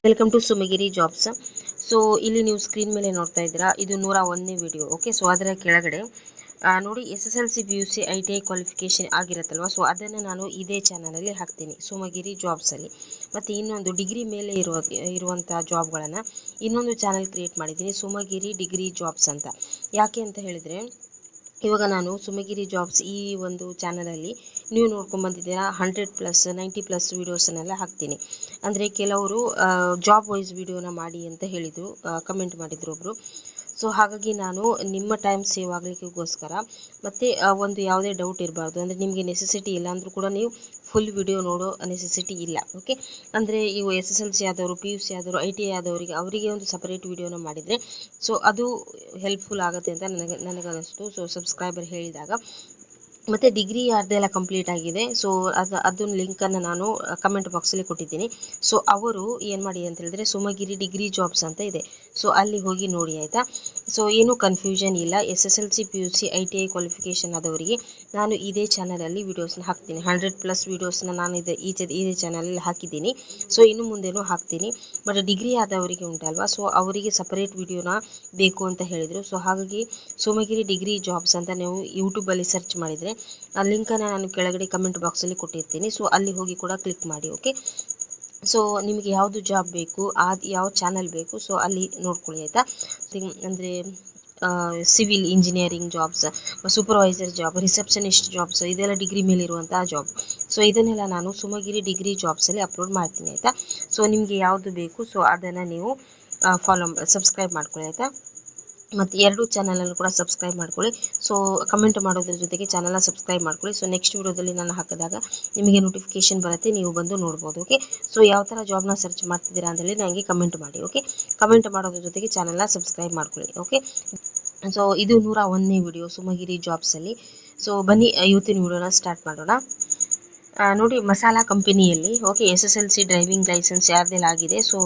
Welcome to Sumagiri jobs. So ಇಲ್ಲಿ ನೀವು screen ಮೇಲೆ ನೋಡ್ತಾ ಇದ್ದೀರಾ, ಇದು 101ನೇ ವಿಡಿಯೋ. ಓಕೆ, ಸೊ ಅದರ ಕೆಳಗಡೆ ನೋಡಿ, SSLC PUC ITI ಕ್ವಾಲಿಫಿಕೇಶನ್ ಆಗಿರುತ್ತಲ್ವ, ಸೊ ಅದನ್ನು ನಾನು ಇದೇ ಚಾನಲಲ್ಲಿ ಹಾಕ್ತೀನಿ, ಸುಮಗಿರಿ ಜಾಬ್ಸಲ್ಲಿ. ಮತ್ತು ಇನ್ನೊಂದು ಡಿಗ್ರಿ ಮೇಲೆ ಇರುವಂಥ ಜಾಬ್ಗಳನ್ನು ಇನ್ನೊಂದು ಚಾನಲ್ ಕ್ರಿಯೇಟ್ ಮಾಡಿದ್ದೀನಿ, ಸುಮಗಿರಿ ಡಿಗ್ರಿ ಜಾಬ್ಸ್ ಅಂತ. ಯಾಕೆ ಅಂತ ಹೇಳಿದರೆ, ಇವಾಗ ನಾನು ಸುಮಗಿರಿ ಜಾಬ್ಸ್ ಈ ಒಂದು ಚಾನಲಲ್ಲಿ ನೀವು ನೋಡ್ಕೊಂಡು ಬಂದಿದ್ದೀರಾ, 100+ 90+ ವೀಡಿಯೋಸನ್ನೆಲ್ಲ ಹಾಕ್ತೀನಿ. ಅಂದರೆ ಕೆಲವರು ಜಾಬ್ ವೈಸ್ ವಿಡಿಯೋನ ಮಾಡಿ ಅಂತ ಹೇಳಿದರು, ಕಮೆಂಟ್ ಮಾಡಿದ್ರು ಒಬ್ಬರು. ಸೊ ಹಾಗಾಗಿ ನಾನು ನಿಮ್ಮ ಟೈಮ್ ಸೇವ್ ಆಗಲಿಕ್ಕೋಸ್ಕರ ಮತ್ತು ಒಂದು ಯಾವುದೇ ಡೌಟ್ ಇರಬಾರ್ದು, ಅಂದರೆ ನಿಮಗೆ ನೆಸೆಸಿಟಿ ಇಲ್ಲ ಅಂದರೂ ಕೂಡ ನೀವು ಫುಲ್ ವಿಡಿಯೋ ನೋಡೋ ನೆಸೆಸಿಟಿ ಇಲ್ಲ. ಓಕೆ, ಅಂದರೆ ಇವು SSLC ಆದವರು, PUC ಆದವರು, ITI ಆದವರಿಗೆ ಅವರಿಗೆ ಒಂದು ಸಪರೇಟ್ ವಿಡಿಯೋನ ಮಾಡಿದರೆ ಸೊ ಅದು ಹೆಲ್ಪ್ಫುಲ್ ಆಗುತ್ತೆ ಅಂತ ನನಗನ್ನಿಸ್ತು. ಸೊ ಸಬ್ಸ್ಕ್ರೈಬರ್ ಹೇಳಿದಾಗ, ಮತ್ತು ಡಿಗ್ರಿ ಯಾರ್ದೆಲ್ಲ ಕಂಪ್ಲೀಟ್ ಆಗಿದೆ, ಸೊ ಅದನ್ನ ಲಿಂಕನ್ನು ನಾನು ಕಮೆಂಟ್ ಬಾಕ್ಸಲ್ಲಿ ಕೊಟ್ಟಿದ್ದೀನಿ. ಸೊ ಅವರು ಏನು ಮಾಡಿ ಅಂತ ಹೇಳಿದ್ರೆ, ಸುಮಗಿರಿ ಡಿಗ್ರಿ ಜಾಬ್ಸ್ ಅಂತ ಇದೆ, ಸೊ ಅಲ್ಲಿ ಹೋಗಿ ನೋಡಿ, ಆಯಿತಾ. ಸೊ ಏನೂ ಕನ್ಫ್ಯೂಷನ್ ಇಲ್ಲ. SSLC PUC ITI ಕ್ವಾಲಿಫಿಕೇಷನ್ ಆದವರಿಗೆ ನಾನು ಇದೇ ಚಾನಲಲ್ಲಿ ವೀಡಿಯೋಸ್ನ ಹಾಕ್ತೀನಿ. 100+ ವೀಡಿಯೋಸ್ನ ನಾನು ಇದೇ ಚಾನಲಲ್ಲಿ ಹಾಕಿದ್ದೀನಿ. ಸೊ ಇನ್ನು ಮುಂದೆನೂ ಹಾಕ್ತೀನಿ. ಬಟ್ ಡಿಗ್ರಿ ಆದವರಿಗೆ ಉಂಟಲ್ವಾ, ಸೊ ಅವರಿಗೆ ಸಪರೇಟ್ ವಿಡಿಯೋನ ಬೇಕು ಅಂತ ಹೇಳಿದರು. ಸೊ ಹಾಗಾಗಿ ಸುಮಗಿರಿ ಡಿಗ್ರಿ ಜಾಬ್ಸ್ ಅಂತ ನೀವು ಯೂಟ್ಯೂಬಲ್ಲಿ ಸರ್ಚ್ ಮಾಡಿದರೆ ಆ ಲಿಂಕನ್ನು ನಾನು ಕೆಳಗಡೆ ಕಮೆಂಟ್ ಬಾಕ್ಸಲ್ಲಿ ಕೊಟ್ಟಿರ್ತೀನಿ. ಸೊ ಅಲ್ಲಿ ಹೋಗಿ ಕೂಡ ಕ್ಲಿಕ್ ಮಾಡಿ. ಓಕೆ, ಸೊ ನಿಮಗೆ ಯಾವುದು ಜಾಬ್ ಬೇಕು, ಯಾವ ಚಾನಲ್ ಬೇಕು, ಸೊ ಅಲ್ಲಿ ನೋಡ್ಕೊಳ್ಳಿ, ಆಯಿತಾ. ಅಂದರೆ civil engineering jobs, supervisor job, receptionist jobs, ಇದೆಲ್ಲ ಡಿಗ್ರಿ ಮೇಲಿರುವಂತಹ ಜಾಬ್. ಸೊ ಇದನ್ನೆಲ್ಲ ನಾನು ಸುಮಗಿರಿ ಡಿಗ್ರಿ ಜಾಬ್ಸಲ್ಲಿ ಅಪ್ಲೋಡ್ ಮಾಡ್ತೀನಿ, ಆಯಿತಾ. ಸೊ ನಿಮಗೆ ಯಾವುದು ಬೇಕು, ಸೊ ಅದನ್ನು ನೀವು ಸಬ್ಸ್ಕ್ರೈಬ್ ಮಾಡ್ಕೊಳ್ಳಿ, ಆಯಿತಾ. ಮತ್ತು 2 ಚಾನಲನ್ನು ಕೂಡ ಸಬ್ಸ್ಕ್ರೈಬ್ ಮಾಡ್ಕೊಳ್ಳಿ. ಸೊ ಕಮೆಂಟ್ ಮಾಡೋದ್ರ ಜೊತೆಗೆ ಚಾನಲ್ನ ಸಬ್ಸ್ಕ್ರೈಬ್ ಮಾಡ್ಕೊಳ್ಳಿ. ಸೊ ನೆಕ್ಸ್ಟ್ ವಿಡಿಯೋದಲ್ಲಿ ನಾನು ಹಾಕಿದಾಗ ನಿಮಗೆ ನೋಟಿಫಿಕೇಶನ್ ಬರುತ್ತೆ, ನೀವು ಬಂದು ನೋಡ್ಬೋದು. ಓಕೆ, ಸೊ ಯಾವ ಥರ ಜಾಬ್ನ ಸರ್ಚ್ ಮಾಡ್ತಿದ್ದೀರಾ ಅಂತೇಳಿ ನನಗೆ ಕಮೆಂಟ್ ಮಾಡಿ. ಓಕೆ, ಕಮೆಂಟ್ ಮಾಡೋದ್ರ ಜೊತೆಗೆ ಚಾನಲ್ನ ಸಬ್ಸ್ಕ್ರೈಬ್ ಮಾಡ್ಕೊಳ್ಳಿ. ಓಕೆ, ಸೊ ಇದು 101ನೇ ವಿಡಿಯೋ ಸುಮಗಿರಿ ಜಾಬ್ಸಲ್ಲಿ. ಸೊ ಬನ್ನಿ ಇವತ್ತಿನ ವಿಡಿಯೋನ ಸ್ಟಾರ್ಟ್ ಮಾಡೋಣ. ನೋಡಿ, ಮಸಾಲಾ ಕಂಪನಿಯಲ್ಲಿ ಓಕೆ, SSLC ಡ್ರೈವಿಂಗ್ ಲೈಸೆನ್ಸ್ ಯಾರ್ದೆಲ್ಲ ಆಗಿದೆ, ಸೊ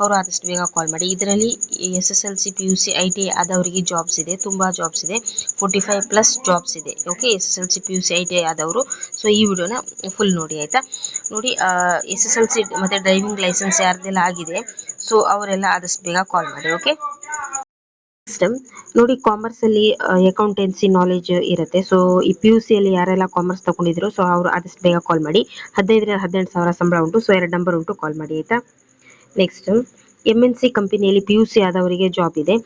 ಅವರು ಆದಷ್ಟು ಬೇಗ ಕಾಲ್ ಮಾಡಿ. ಇದರಲ್ಲಿ SSLC PUC ITI ಆದವರಿಗೆ ಜಾಬ್ಸ್ ಇದೆ, ತುಂಬ ಜಾಬ್ಸ್ ಇದೆ, 45+ ಜಾಬ್ಸ್ ಇದೆ. ಓಕೆ, SSLC PUC ITI ಆದವರು ಸೊ ಈ ವಿಡಿಯೋನ ಫುಲ್ ನೋಡಿ, ಆಯಿತಾ. ನೋಡಿ, SSLC ಮತ್ತು ಡ್ರೈವಿಂಗ್ ಲೈಸೆನ್ಸ್ ಯಾರ್ದೆಲ್ಲ ಆಗಿದೆ, ಸೊ ಅವರೆಲ್ಲ ಆದಷ್ಟು ಬೇಗ ಕಾಲ್ ಮಾಡಿ. ಓಕೆ, ನೋಡಿ, ಕಾಮರ್ಸಲ್ಲಿ ಅಕೌಂಟೆನ್ಸಿ ನಾಲೆಜ್ ಇರುತ್ತೆ. ಸೊ ಈ PUC ಅಲ್ಲಿ ಯಾರೆಲ್ಲ ಕಾಮರ್ಸ್ ತಗೊಂಡಿದ್ರು, ಸೊ ಅವರು ಆದಷ್ಟು ಬೇಗ ಕಾಲ್ ಮಾಡಿ. 15,000 18,000 ಸಂಬಳ ಉಂಟು. ಸೊ 2 ನಂಬರ್ ಉಂಟು, ಕಾಲ್ ಮಾಡಿ, ಆಯಿತಾ. ನೆಕ್ಸ್ಟ್, MNC ಕಂಪನಿಯಲ್ಲಿ PUC ಆದವರಿಗೆ ಜಾಬ್ ಇದೆ.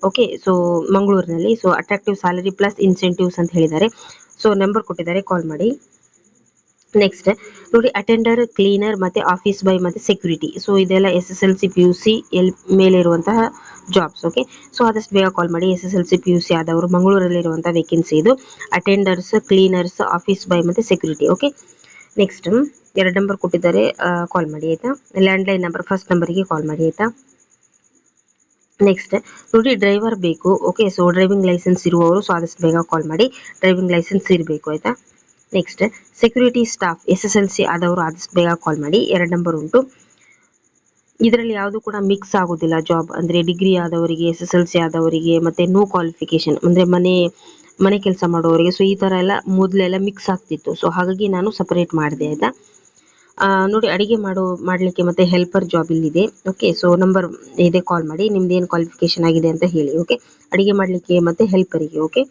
ಓಕೆ, ಸೊ ಮಂಗಳೂರಿನಲ್ಲಿ. So attractive salary plus incentives ಅಂತ ಹೇಳಿದ್ದಾರೆ. ಸೊ ನಂಬರ್ ಕೊಟ್ಟಿದ್ದಾರೆ, ಕಾಲ್ ಮಾಡಿ. ನೆಕ್ಸ್ಟ್ ನೋಡಿ, ಅಟೆಂಡರ್, ಕ್ಲೀನರ್ ಮತ್ತು ಆಫೀಸ್ ಬಾಯ್ ಮತ್ತು ಸೆಕ್ಯೂರಿಟಿ. ಸೊ ಇದೆಲ್ಲ SSLC PUC ಮೇಲೆ ಇರುವಂತಹ ಜಾಬ್ಸ್. ಓಕೆ, ಸೊ ಆದಷ್ಟು ಬೇಗ ಕಾಲ್ ಮಾಡಿ. SSLC PUC ಆದವರು ಮಂಗಳೂರಲ್ಲಿರುವಂಥ ವೇಕೆನ್ಸಿ ಇದು. ಅಟೆಂಡರ್ಸ್, ಕ್ಲೀನರ್ಸ್, ಆಫೀಸ್ ಬಾಯ್ ಮತ್ತು ಸೆಕ್ಯೂರಿಟಿ. ಓಕೆ, ನೆಕ್ಸ್ಟ್ 2 ನಂಬರ್ ಕೊಟ್ಟಿದ್ದಾರೆ, ಕಾಲ್ ಮಾಡಿ, ಆಯಿತಾ. ಲ್ಯಾಂಡ್ಲೈನ್ ನಂಬರ್ ಫಸ್ಟ್ ನಂಬರಿಗೆ ಕಾಲ್ ಮಾಡಿ, ಆಯಿತಾ. ನೆಕ್ಸ್ಟ್ ನೋಡಿ, ಡ್ರೈವರ್ ಬೇಕು. ಓಕೆ, ಸೊ ಡ್ರೈವಿಂಗ್ ಲೈಸೆನ್ಸ್ ಇರುವವರು ಸೊ ಆದಷ್ಟು ಬೇಗ ಕಾಲ್ ಮಾಡಿ, ಡ್ರೈವಿಂಗ್ ಲೈಸೆನ್ಸ್ ಇರಬೇಕು, ಆಯಿತಾ. ನೆಕ್ಸ್ಟ್, ಸೆಕ್ಯೂರಿಟಿ ಸ್ಟಾಫ್ SSLC ಆದವರು ಆದಷ್ಟು ಬೇಗ ಕಾಲ್ ಮಾಡಿ. 2 ನಂಬರ್ ಉಂಟು. ಇದರಲ್ಲಿ ಯಾವುದು ಕೂಡ ಮಿಕ್ಸ್ ಆಗೋದಿಲ್ಲ ಜಾಬ್, ಅಂದರೆ ಡಿಗ್ರಿ ಆದವರಿಗೆ, SSLC ಆದವರಿಗೆ, ಮತ್ತು ನೋ ಕ್ವಾಲಿಫಿಕೇಶನ್ ಅಂದರೆ ಮನೆ ಕೆಲಸ ಮಾಡೋವರಿಗೆ. ಸೊ ಈ ಥರ ಎಲ್ಲ ಮೊದಲೆಲ್ಲ ಮಿಕ್ಸ್ ಆಗ್ತಿತ್ತು. ಸೊ ಹಾಗಾಗಿ ನಾನು ಸಪರೇಟ್ ಮಾಡಿದೆ, ಆಯಿತಾ. ನೋಡಿ, ಅಡುಗೆ ಮಾಡಲಿಕ್ಕೆ ಮತ್ತು ಹೆಲ್ಪರ್ ಜಾಬ್ ಇಲ್ಲಿದೆ. ಓಕೆ, ಸೊ ನಂಬರ್ ಇದೆ, ಕಾಲ್ ಮಾಡಿ. ನಿಮ್ದು ಏನು ಕ್ವಾಲಿಫಿಕೇಶನ್ ಆಗಿದೆ ಅಂತ ಹೇಳಿ. ಓಕೆ, ಅಡುಗೆ ಮಾಡಲಿಕ್ಕೆ ಮತ್ತು ಹೆಲ್ಪರಿಗೆ. ಓಕೆ,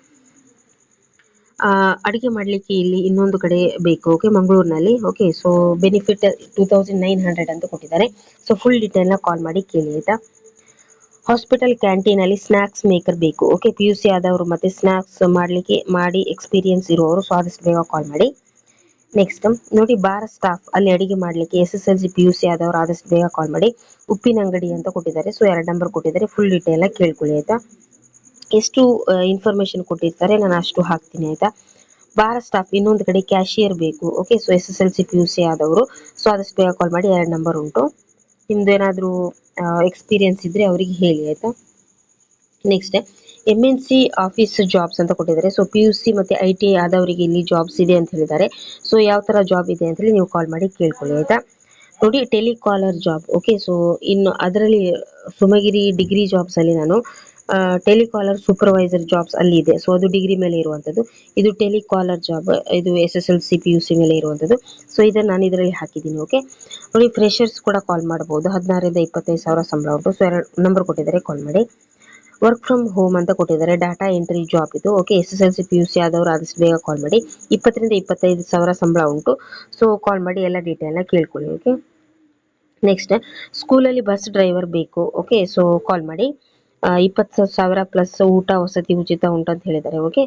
ಅಡುಗೆ ಮಾಡಲಿಕ್ಕೆ ಇಲ್ಲಿ ಇನ್ನೊಂದು ಕಡೆ ಬೇಕು. ಓಕೆ, ಮಂಗಳೂರಿನಲ್ಲಿ. ಓಕೆ, ಸೊ ಬೆನಿಫಿಟ್ 2900 ಅಂತ ಕೊಟ್ಟಿದ್ದಾರೆ. ಸೊ ಫುಲ್ ಡೀಟೇಲ್ನ ಕಾಲ್ ಮಾಡಿ ಕೇಳಿ, ಆಯಿತಾ. ಹಾಸ್ಪಿಟಲ್ ಕ್ಯಾಂಟೀನಲ್ಲಿ ಸ್ನ್ಯಾಕ್ಸ್ ಮೇಕರ್ ಬೇಕು. ಓಕೆ, PUC ಆದವರು ಮತ್ತು ಸ್ನ್ಯಾಕ್ಸ್ ಮಾಡಿ ಎಕ್ಸ್ಪೀರಿಯನ್ಸ್ ಇರುವವರು ಸೊ ಆದಷ್ಟು ಬೇಗ ಕಾಲ್ ಮಾಡಿ. ನೆಕ್ಸ್ಟ್ ನೋಡಿ, ಬಾರ್ ಸ್ಟಾಫ್ ಅಲ್ಲಿ ಅಡುಗೆ ಮಾಡಲಿಕ್ಕೆ SSLC PUC ಆದವರು ಆದಷ್ಟು ಬೇಗ ಕಾಲ್ ಮಾಡಿ. ಉಪ್ಪಿನ ಅಂಗಡಿ ಅಂತ ಕೊಟ್ಟಿದ್ದಾರೆ. ಸೊ 2 ನಂಬರ್ ಕೊಟ್ಟಿದ್ದಾರೆ, ಫುಲ್ ಡೀಟೇಲ್ನ ಕೇಳ್ಕೊಳ್ಳಿ, ಆಯಿತಾ. ಎಷ್ಟು ಇನ್ಫಾರ್ಮೇಷನ್ ಕೊಟ್ಟಿರ್ತಾರೆ ನಾನು ಅಷ್ಟು ಹಾಕ್ತೀನಿ, ಆಯಿತಾ. ಬಾರ್ ಸ್ಟಾಫ್ ಇನ್ನೊಂದು ಕಡೆ ಕ್ಯಾಶಿಯರ್ ಬೇಕು. ಓಕೆ, ಸೊ SSLC PUC ಆದವರು ಸೊ ಆದಷ್ಟು ಬೇಗ ಕಾಲ್ ಮಾಡಿ. 2 ನಂಬರ್ ಉಂಟು. ನಿಮ್ದು ಏನಾದರೂ ಎಕ್ಸ್ಪೀರಿಯನ್ಸ್ ಇದ್ದರೆ ಅವರಿಗೆ ಹೇಳಿ, ಆಯಿತಾ. ನೆಕ್ಸ್ಟ್, MNC ಆಫೀಸ್ ಜಾಬ್ಸ್ ಅಂತ ಕೊಟ್ಟಿದ್ದಾರೆ. ಸೊ PUC ಮತ್ತು ITI ಆದವರಿಗೆ ಇಲ್ಲಿ ಜಾಬ್ಸ್ ಇದೆ ಅಂತ ಹೇಳಿದ್ದಾರೆ. ಸೊ ಯಾವ ಥರ ಜಾಬ್ ಇದೆ ಅಂತೇಳಿ ನೀವು ಕಾಲ್ ಮಾಡಿ ಕೇಳ್ಕೊಳ್ಳಿ, ಆಯಿತಾ. ನೋಡಿ, ಟೆಲಿಕಾಲರ್ ಜಾಬ್. ಓಕೆ, ಸೊ ಇನ್ನು ಅದರಲ್ಲಿ ಸುಮಗಿರಿ ಡಿಗ್ರಿ ಜಾಬ್ಸಲ್ಲಿ ನಾನು ಟೆಲಿಕಾಲರ್ ಸೂಪರ್ವೈಸರ್ ಜಾಬ್ಸ್ ಅಲ್ಲಿ ಇದೆ. ಸೊ ಅದು ಡಿಗ್ರಿ ಮೇಲೆ ಇರುವಂತದ್ದು. ಇದು ಟೆಲಿಕಾಲರ್ ಜಾಬ್, ಇದು SSLC PUC ಮೇಲೆ ಇರುವಂತದ್ದು. ಸೊ ಇದನ್ನ ನಾನು ಇದರಲ್ಲಿ ಹಾಕಿದ್ದೀನಿ. ಓಕೆ ನೋಡಿ, ಫ್ರೆಶರ್ಸ್ ಕೂಡ ಕಾಲ್ ಮಾಡಬಹುದು. 16 ರಿಂದ 25 ಸಾವಿರ ಸಂಬಳ ಉಂಟು. ಸೊ 2 ನಂಬರ್ ಕೊಟ್ಟಿದ್ದಾರೆ, ಕಾಲ್ ಮಾಡಿ. ವರ್ಕ್ ಫ್ರಮ್ ಹೋಮ್ ಅಂತ ಕೊಟ್ಟಿದ್ದಾರೆ, ಡಾಟಾ ಎಂಟ್ರಿ ಜಾಬ್ ಇದು. ಓಕೆ, SSLC PUC ಆದವರು ಆದಷ್ಟು ಬೇಗ ಕಾಲ್ ಮಾಡಿ. 20 ರಿಂದ 25 ಸಾವಿರ ಸಂಬಳ ಉಂಟು. ಸೊ ಕಾಲ್ ಮಾಡಿ, ಎಲ್ಲ ಡೀಟೇಲ್ನ ಕೇಳ್ಕೊಳ್ಳಿ. ಓಕೆ, ನೆಕ್ಸ್ಟ್, ಸ್ಕೂಲಲ್ಲಿ ಬಸ್ ಡ್ರೈವರ್ ಬೇಕು. ಓಕೆ, ಸೊ ಕಾಲ್ ಮಾಡಿ. 20,000 ಪ್ಲಸ್ ಊಟ ವಸತಿ ಉಚಿತ ಉಂಟಂತ ಹೇಳಿದ್ದಾರೆ. Okay,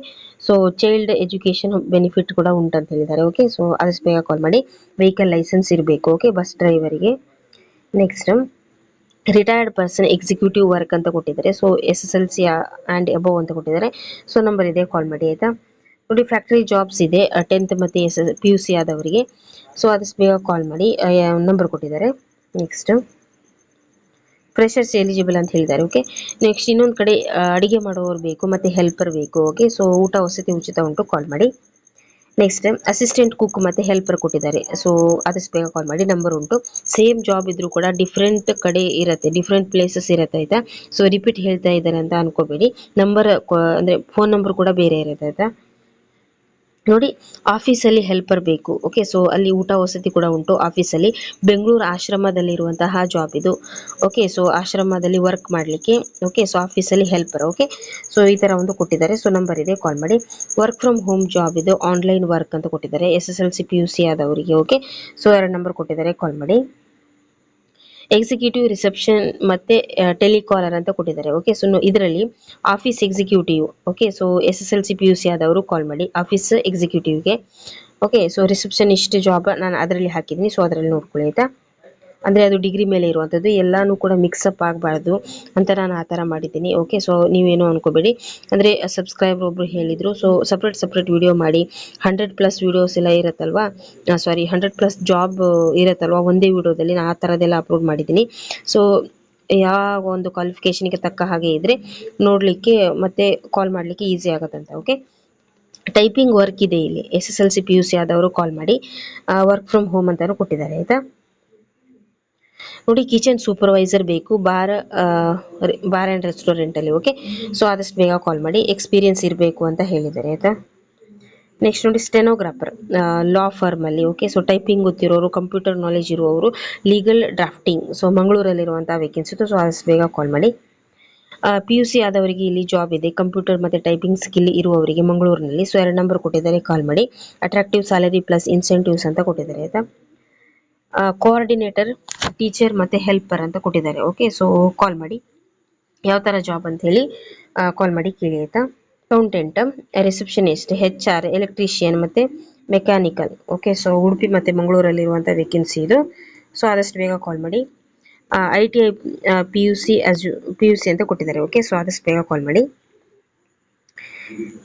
so child education benefit ಕೂಡ ಉಂಟಂತ ಹೇಳಿದ್ದಾರೆ. ಓಕೆ, ಸೊ ಆದಷ್ಟು ಬೇಗ ಕಾಲ್ ಮಾಡಿ. ವೆಹಿಕಲ್ ಲೈಸೆನ್ಸ್ ಇರಬೇಕು. ಓಕೆ, ಬಸ್ ಡ್ರೈವರಿಗೆ. Next, retired person executive work ಅಂತ ಕೊಟ್ಟಿದ್ದಾರೆ. ಸೊ SSLC ಆ್ಯಂಡ್ ಅಬವ್ ಅಂತ ಕೊಟ್ಟಿದ್ದಾರೆ. ಸೊ ನಂಬರ್ ಇದೆ, ಕಾಲ್ ಮಾಡಿ ಆಯ್ತಾ. ನೋಡಿ, ಫ್ಯಾಕ್ಟ್ರಿ ಜಾಬ್ಸ್ ಇದೆ 10th ಮತ್ತು PUC ಆದವರಿಗೆ. ಸೊ ಆದಷ್ಟು ಬೇಗ ಕಾಲ್ ಮಾಡಿ, ನಂಬರ್ ಕೊಟ್ಟಿದ್ದಾರೆ. ನೆಕ್ಸ್ಟ್, ಫ್ರೆಶರ್ಸ್ ಎಲಿಜಿಬಲ್ ಅಂತ ಹೇಳಿದ್ದಾರೆ. ಓಕೆ, ನೆಕ್ಸ್ಟ್ ಇನ್ನೊಂದು ಕಡೆ ಅಡಿಗೆ ಮಾಡುವವರು ಬೇಕು ಮತ್ತು ಹೆಲ್ಪರ್ ಬೇಕು. ಓಕೆ, ಸೊ ಊಟ ವಸತಿ ಉಚಿತ ಉಂಟು, ಕಾಲ್ ಮಾಡಿ. ನೆಕ್ಸ್ಟ್, ಅಸಿಸ್ಟೆಂಟ್ ಕುಕ್ ಮತ್ತು ಹೆಲ್ಪರ್ ಕೊಟ್ಟಿದ್ದಾರೆ. ಸೊ ಆದಷ್ಟು ಬೇಗ ಕಾಲ್ ಮಾಡಿ, ನಂಬರ್ ಉಂಟು. ಸೇಮ್ ಜಾಬ್ ಇದ್ರೂ ಕೂಡ ಡಿಫ್ರೆಂಟ್ ಕಡೆ ಇರುತ್ತೆ, ಡಿಫ್ರೆಂಟ್ ಪ್ಲೇಸಸ್ ಇರುತ್ತೆ ಆಯ್ತಾ. ಸೊ ರಿಪೀಟ್ ಹೇಳ್ತಾ ಇದ್ದಾರೆ ಅಂತ ಅನ್ಕೋಬೇಡಿ. ನಂಬರ್ ಅಂದರೆ ಫೋನ್ ನಂಬರ್ ಕೂಡ ಬೇರೆ ಇರುತ್ತೆ ಆಯ್ತಾ. ನೋಡಿ, ಆಫೀಸಲ್ಲಿ ಹೆಲ್ಪರ್ ಬೇಕು. ಓಕೆ, ಸೊ ಅಲ್ಲಿ ಊಟ ವಸತಿ ಕೂಡ ಉಂಟು ಆಫೀಸಲ್ಲಿ. ಬೆಂಗಳೂರು ಆಶ್ರಮದಲ್ಲಿರುವಂತಹ ಜಾಬ್ ಇದು. ಓಕೆ, ಸೊ ಆಶ್ರಮದಲ್ಲಿ ವರ್ಕ್ ಮಾಡಲಿಕ್ಕೆ. ಓಕೆ, ಸೊ ಆಫೀಸಲ್ಲಿ ಹೆಲ್ಪರ್. ಓಕೆ, ಸೊ ಈ ಥರ ಒಂದು ಕೊಟ್ಟಿದ್ದಾರೆ. ಸೊ ನಂಬರ್ ಇದೆ, ಕಾಲ್ ಮಾಡಿ. ವರ್ಕ್ ಫ್ರಮ್ ಹೋಮ್ ಜಾಬ್ ಇದು, ಆನ್ಲೈನ್ ವರ್ಕ್ ಅಂತ ಕೊಟ್ಟಿದ್ದಾರೆ, SSLC PUC ಆದವರಿಗೆ. ಓಕೆ, ಸೊ 2 ನಂಬರ್ ಕೊಟ್ಟಿದ್ದಾರೆ, ಕಾಲ್ ಮಾಡಿ. ಎಕ್ಸಿಕ್ಯೂಟಿವ್ ರಿಸೆಪ್ಷನ್ ಮತ್ತೆ ಟೆಲಿಕಾಲರ್ ಅಂತ ಕೊಟ್ಟಿದ್ದಾರೆ. ಓಕೆ, ಸೊ ಇದರಲ್ಲಿ office executive. Okay, so SSLC PUC ಆದವರು ಕಾಲ್ ಮಾಡಿ, ಆಫೀಸ್ ಎಕ್ಸಿಕ್ಯೂಟಿವ್ಗೆ. ಓಕೆ, ಸೊ ರಿಸೆಪ್ಷನಿಸ್ಟ್ ಜಾಬ್ ನಾನು ಅದರಲ್ಲಿ ಹಾಕಿದ್ದೀನಿ. ಸೊ ಅದರಲ್ಲಿ ನೋಡ್ಕೊಳ್ಳಿ ಆಯ್ತಾ. ಅಂದರೆ ಅದು ಡಿಗ್ರಿ ಮೇಲೆ ಇರುವಂಥದ್ದು, ಎಲ್ಲಾನು ಕೂಡ ಮಿಕ್ಸಪ್ ಆಗಬಾರ್ದು ಅಂತ ನಾನು ಆ ಥರ ಮಾಡಿದ್ದೀನಿ. ಓಕೆ, ಸೊ ನೀವೇನು ಅನ್ಕೋಬೇಡಿ. ಅಂದರೆ ಸಬ್ಸ್ಕ್ರೈಬರ್ ಒಬ್ಬರು ಹೇಳಿದರು, ಸೊ ಸಪ್ರೇಟ್ ವಿಡಿಯೋ ಮಾಡಿ. 100+ ವೀಡಿಯೋಸ್ ಎಲ್ಲ ಇರುತ್ತಲ್ವಾ, 100+ ಜಾಬ್ ಇರುತ್ತಲ್ವಾ ಒಂದೇ ವಿಡಿಯೋದಲ್ಲಿ, ನಾನು ಆ ಥರದ್ದೆಲ್ಲ ಅಪ್ಲೋಡ್ ಮಾಡಿದ್ದೀನಿ. ಸೊ ಯಾವ ಒಂದು ಕ್ವಾಲಿಫಿಕೇಷನ್ಗೆ ತಕ್ಕ ಹಾಗೆ ಇದ್ದರೆ ನೋಡಲಿಕ್ಕೆ ಮತ್ತು ಕಾಲ್ ಮಾಡಲಿಕ್ಕೆ ಈಸಿ ಆಗುತ್ತಂತ. ಓಕೆ, ಟೈಪಿಂಗ್ ವರ್ಕ್ ಇದೆ ಇಲ್ಲಿ, SSLC PUC ಆದವರು ಕಾಲ್ ಮಾಡಿ. ವರ್ಕ್ ಫ್ರಮ್ ಹೋಮ್ ಅಂತಾನು ಕೊಟ್ಟಿದ್ದಾರೆ ಆಯಿತಾ. ನೋಡಿ, ಕಿಚನ್ ಸೂಪರ್ವೈಸರ್ ಬೇಕು, ಬಾರ್ ಆ್ಯಂಡ್ ರೆಸ್ಟೋರೆಂಟಲ್ಲಿ. ಓಕೆ, ಸೊ ಆದಷ್ಟು ಬೇಗ ಕಾಲ್ ಮಾಡಿ, ಎಕ್ಸ್ಪೀರಿಯನ್ಸ್ ಇರಬೇಕು ಅಂತ ಹೇಳಿದ್ದಾರೆ ಆಯಿತಾ. ನೆಕ್ಸ್ಟ್ ನೋಡಿ, ಸ್ಟೆನೋಗ್ರಾಫರ್ ಲಾ ಫರ್ಮಲ್ಲಿ. ಓಕೆ, ಸೊ ಟೈಪಿಂಗ್ ಗೊತ್ತಿರೋರು, ಕಂಪ್ಯೂಟರ್ ನಾಲೆಜ್ ಇರುವವರು, ಲೀಗಲ್ ಡ್ರಾಫ್ಟಿಂಗ್. ಸೊ ಮಂಗಳೂರಲ್ಲಿರುವಂಥ ವೇಕೆನ್ಸಿ ಇತ್ತು. ಸೊ ಆದಷ್ಟು ಬೇಗ ಕಾಲ್ ಮಾಡಿ. PUC ಆದವರಿಗೆ ಇಲ್ಲಿ ಜಾಬ್ ಇದೆ, ಕಂಪ್ಯೂಟರ್ ಮತ್ತು ಟೈಪಿಂಗ್ ಸ್ಕಿಲ್ ಇರುವವರಿಗೆ ಮಂಗಳೂರಿನಲ್ಲಿ. ಸೊ 2 ನಂಬರ್ ಕೊಟ್ಟಿದ್ದಾರೆ, ಕಾಲ್ ಮಾಡಿ. ಅಟ್ರಾಕ್ಟಿವ್ ಸ್ಯಾಲರಿ ಪ್ಲಸ್ ಇನ್ಸೆಂಟಿವ್ಸ್ ಅಂತ ಕೊಟ್ಟಿದ್ದಾರೆ ಆಯಿತಾ. ಕೋಆರ್ಡಿನೇಟರ್, ಟೀಚರ್ ಮತ್ತು ಹೆಲ್ಪರ್ ಅಂತ ಕೊಟ್ಟಿದ್ದಾರೆ. ಓಕೆ, ಸೊ ಕಾಲ್ ಮಾಡಿ. ಯಾವ ಥರ ಜಾಬ್ ಅಂತ ಹೇಳಿ ಕಾಲ್ ಮಾಡಿ ಕೇಳಿ ಆಯಿತಾ. ಅಕೌಂಟೆಂಟ್, ರಿಸೆಪ್ಷನಿಸ್ಟ್, HR, ಎಲೆಕ್ಟ್ರಿಷಿಯನ್ ಮತ್ತು ಮೆಕ್ಯಾನಿಕಲ್. ಓಕೆ, ಸೊ ಉಡುಪಿ ಮತ್ತು ಮಂಗಳೂರಲ್ಲಿರುವಂಥ ವೇಕೆನ್ಸಿ ಇದು. ಸೊ ಆದಷ್ಟು ಬೇಗ ಕಾಲ್ ಮಾಡಿ. ITI PUC ಅಂತ ಕೊಟ್ಟಿದ್ದಾರೆ. ಓಕೆ, ಸೊ ಆದಷ್ಟು ಬೇಗ ಕಾಲ್ ಮಾಡಿ.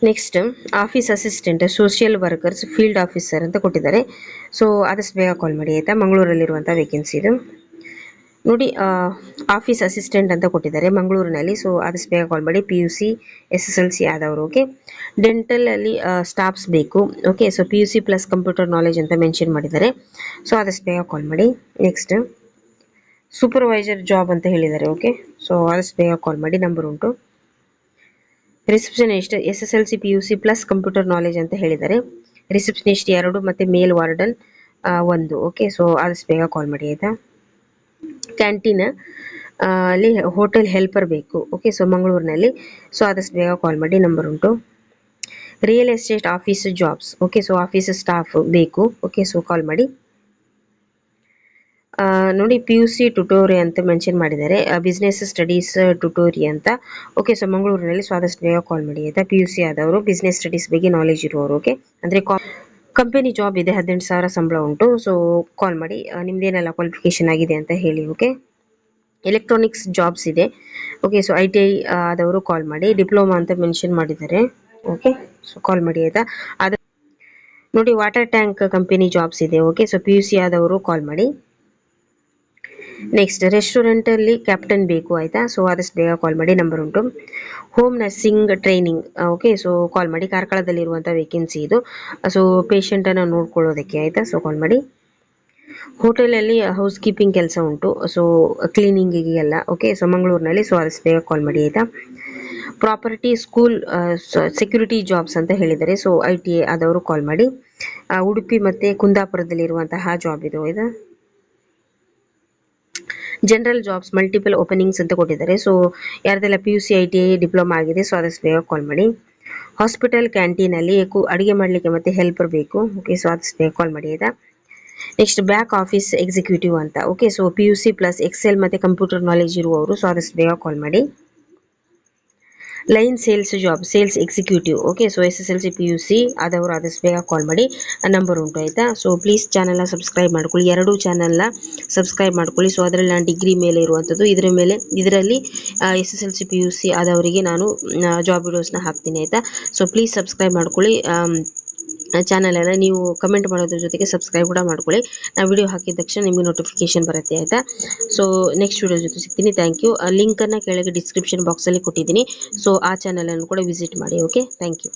Next, office assistant, social workers, field officer ಅಂತ ಕೊಟ್ಟಿದ್ದಾರೆ. ಸೊ ಆದಷ್ಟು ಬೇಗ ಕಾಲ್ ಮಾಡಿ ಆಯಿತಾ. ಮಂಗಳೂರಲ್ಲಿರುವಂಥ ವೇಕೆನ್ಸಿ ಇದು. ನೋಡಿ, ಆಫೀಸ್ ಅಸಿಸ್ಟೆಂಟ್ ಅಂತ ಕೊಟ್ಟಿದ್ದಾರೆ ಮಂಗಳೂರಿನಲ್ಲಿ. ಸೊ ಆದಷ್ಟು ಬೇಗ ಕಾಲ್ ಮಾಡಿ, PUC SSLC ಆದವರು. ಓಕೆ, ಡೆಂಟಲಲ್ಲಿ ಸ್ಟಾಫ್ಸ್ ಬೇಕು. Okay, so PUC plus computer knowledge ಅಂತ ಮೆನ್ಷನ್ ಮಾಡಿದ್ದಾರೆ. ಸೊ ಆದಷ್ಟು ಬೇಗ ಕಾಲ್ ಮಾಡಿ. ನೆಕ್ಸ್ಟ್, ಸೂಪರ್ವೈಸರ್ ಜಾಬ್ ಅಂತ ಹೇಳಿದ್ದಾರೆ. ಓಕೆ, ಸೊ ಆದಷ್ಟು ಬೇಗ ಕಾಲ್ ಮಾಡಿ, ನಂಬರ್ ಉಂಟು. Receptionist, SSLC PUC plus computer knowledge ಅಂತ ಹೇಳಿದ್ದಾರೆ. ರಿಸೆಪ್ಷನಿಸ್ಟ್ 2 ಮತ್ತು ಮೇಲ್ ವಾರ್ಡನ್ 1. ಓಕೆ, ಸೊ ಆದಷ್ಟು ಬೇಗ ಕಾಲ್ ಮಾಡಿ ಆಯಿತಾ. ಕ್ಯಾಂಟೀನ್ ಅಲ್ಲಿ ಹೋಟೆಲ್ ಹೆಲ್ಪರ್ ಬೇಕು. ಓಕೆ, ಸೊ ಮಂಗಳೂರಿನಲ್ಲಿ. ಸೊ ಆದಷ್ಟು ಬೇಗ ಕಾಲ್ ಮಾಡಿ, ನಂಬರ್ ಉಂಟು. Real estate office jobs. Okay, so office staff ಬೇಕು. ಓಕೆ, ಸೊ ಕಾಲ್ ಮಾಡಿ. ನೋಡಿ, PUC ಟ್ಯುಟೋರಿ ಅಂತ ಮೆನ್ಷನ್ ಮಾಡಿದ್ದಾರೆ, ಬಿಸ್ನೆಸ್ ಸ್ಟಡೀಸ್ ಟ್ಯುಟೋರಿ ಅಂತ. ಓಕೆ, ಸೊ ಮಂಗಳೂರಿನಲ್ಲಿ. ಸೊ ಆದಷ್ಟು ಬೇಗ ಕಾಲ್ ಮಾಡಿ ಆಯಿತಾ. PUC ಆದವರು, ಬಿಸ್ನೆಸ್ ಸ್ಟಡೀಸ್ ಬಗ್ಗೆ ನಾಲೆಜ್ ಇರುವವರು. ಓಕೆ, ಅಂದರೆ ಕಂಪನಿ ಜಾಬ್ ಇದೆ, 18,000 ಸಂಬಳ ಉಂಟು. ಸೊ ಕಾಲ್ ಮಾಡಿ, ನಿಮ್ದೇನೆಲ್ಲ ಕ್ವಾಲಿಫಿಕೇಷನ್ ಆಗಿದೆ ಅಂತ ಹೇಳಿ. ಓಕೆ, ಎಲೆಕ್ಟ್ರಾನಿಕ್ಸ್ ಜಾಬ್ಸ್ ಇದೆ. ಓಕೆ, ಸೊ ITI ಆದವರು ಕಾಲ್ ಮಾಡಿ. ಡಿಪ್ಲೊಮಾ ಅಂತ ಮೆನ್ಷನ್ ಮಾಡಿದ್ದಾರೆ. ಓಕೆ, ಸೊ ಕಾಲ್ ಮಾಡಿ ಆಯಿತಾ. ನೋಡಿ, ವಾಟರ್ ಟ್ಯಾಂಕ್ ಕಂಪನಿ ಜಾಬ್ಸ್ ಇದೆ. ಓಕೆ, ಸೊ PUC ಆದವರು ಕಾಲ್ ಮಾಡಿ. ನೆಕ್ಸ್ಟ್, ರೆಸ್ಟೋರೆಂಟಲ್ಲಿ ಕ್ಯಾಪ್ಟನ್ ಬೇಕು ಆಯಿತಾ. ಸೊ ಆದಷ್ಟು ಬೇಗ ಕಾಲ್ ಮಾಡಿ, ನಂಬರ್ ಉಂಟು. Home nursing training. Okay, so call ಮಾಡಿ. ಕಾರ್ಕಳದಲ್ಲಿರುವಂಥ ವೇಕೆನ್ಸಿ ಇದು. ಸೊ ಪೇಷಂಟನ್ನು ನೋಡ್ಕೊಳ್ಳೋದಕ್ಕೆ ಆಯಿತಾ. ಸೊ ಕಾಲ್ ಮಾಡಿ. ಹೋಟೆಲಲ್ಲಿ ಹೌಸ್ ಕೀಪಿಂಗ್ ಕೆಲಸ ಉಂಟು, ಸೊ ಕ್ಲೀನಿಂಗಿಗೆ ಎಲ್ಲ. ಓಕೆ, ಸೊ ಮಂಗಳೂರಿನಲ್ಲಿ. ಸೊ ಆದಷ್ಟು ಬೇಗ ಕಾಲ್ ಮಾಡಿ ಆಯಿತಾ. ಪ್ರಾಪರ್ಟಿ ಸ್ಕೂಲ್ ಸೆಕ್ಯೂರಿಟಿ ಜಾಬ್ಸ್ ಅಂತ ಹೇಳಿದ್ದಾರೆ. ಸೊ ITA ಆದವರು ಕಾಲ್ ಮಾಡಿ. ಉಡುಪಿ ಮತ್ತು ಕುಂದಾಪುರದಲ್ಲಿರುವಂತಹ ಜಾಬ್ ಇದು. ಜನರಲ್ ಜಾಬ್ಸ್ ಮಲ್ಟಿಪಲ್ ಓಪನಿಂಗ್ಸ್ ಅಂತ ಕೊಟ್ಟಿದ್ದಾರೆ. ಸೊ ಯಾರ್ದೆಲ್ಲ PUC ITA ಡಿಪ್ಲೊಮಾ ಆಗಿದೆ ಸೊ ಆದಷ್ಟು ಬೇಗ ಕಾಲ್ ಮಾಡಿ. ಹಾಸ್ಪಿಟಲ್ ಕ್ಯಾಂಟೀನಲ್ಲಿ ಅಡುಗೆ ಮಾಡಲಿಕ್ಕೆ ಮತ್ತೆ ಹೆಲ್ಪರ್ ಬೇಕು. ಓಕೆ, ಸೊ ಆದಷ್ಟು ಬೇಗ ಕಾಲ್ ಮಾಡಿ ಆಯಿತಾ. ನೆಕ್ಸ್ಟ್ ಬ್ಯಾಕ್ ಆಫೀಸ್ ಎಕ್ಸಿಕ್ಯೂಟಿವ್ ಅಂತ. Okay, so PUC plus Excel ಮತ್ತು ಕಂಪ್ಯೂಟರ್ ನಾಲೆಜ್ ಇರುವವರು ಸೊ ಆದಷ್ಟು ಬೇಗ ಕಾಲ್ ಮಾಡಿ. Line sales job sales executive. Okay, so SSLC PUC ಆದವರು ಆದಷ್ಟು ಬೇಗ ಕಾಲ್ ಮಾಡಿ. ನಂಬರ್ ಉಂಟು ಆಯಿತಾ. ಸೊ ಪ್ಲೀಸ್ ಚಾನಲ್ನ ಸಬ್ಸ್ಕ್ರೈಬ್ ಮಾಡ್ಕೊಳ್ಳಿ, 2 ಚಾನಲ್ನ ಸಬ್ಸ್ಕ್ರೈಬ್ ಮಾಡ್ಕೊಳ್ಳಿ. ಸೊ ಅದರಲ್ಲಿ ನಾನು ಡಿಗ್ರಿ ಮೇಲೆ ಇರುವಂಥದ್ದು, ಇದರಲ್ಲಿ SSLC PUC ಆದವರಿಗೆ ನಾನು ಜಾಬ್ ವಿಡಿಯೋಸ್ನ ಹಾಕ್ತೀನಿ ಆಯಿತಾ. ಸೊ ಪ್ಲೀಸ್ ಸಬ್ಸ್ಕ್ರೈಬ್ ಮಾಡ್ಕೊಳ್ಳಿ. ಚಾನಲನ್ನು ನೀವು ಕಮೆಂಟ್ ಮಾಡೋದ್ರ ಜೊತೆಗೆ ಸಬ್ಸ್ಕ್ರೈಬ್ ಕೂಡ ಮಾಡ್ಕೊಳ್ಳಿ. ನಾನು ವಿಡಿಯೋ ಹಾಕಿದ ತಕ್ಷಣ ನಿಮಗೆ ನೋಟಿಫಿಕೇಶನ್ ಬರುತ್ತೆ ಆಯಿತಾ. ಸೊ ನೆಕ್ಸ್ಟ್ ವಿಡಿಯೋ ಜೊತೆ ಸಿಗ್ತೀನಿ. Thank you. ಲಿಂಕನ್ನು ಕೆಳಗೆ ಡಿಸ್ಕ್ರಿಪ್ಷನ್ ಬಾಕ್ಸಲ್ಲಿ ಕೊಟ್ಟಿದ್ದೀನಿ. ಸೊ ಆ ಚಾನಲನ್ನು ಕೂಡ ವಿಸಿಟ್ ಮಾಡಿ. Okay, thank you.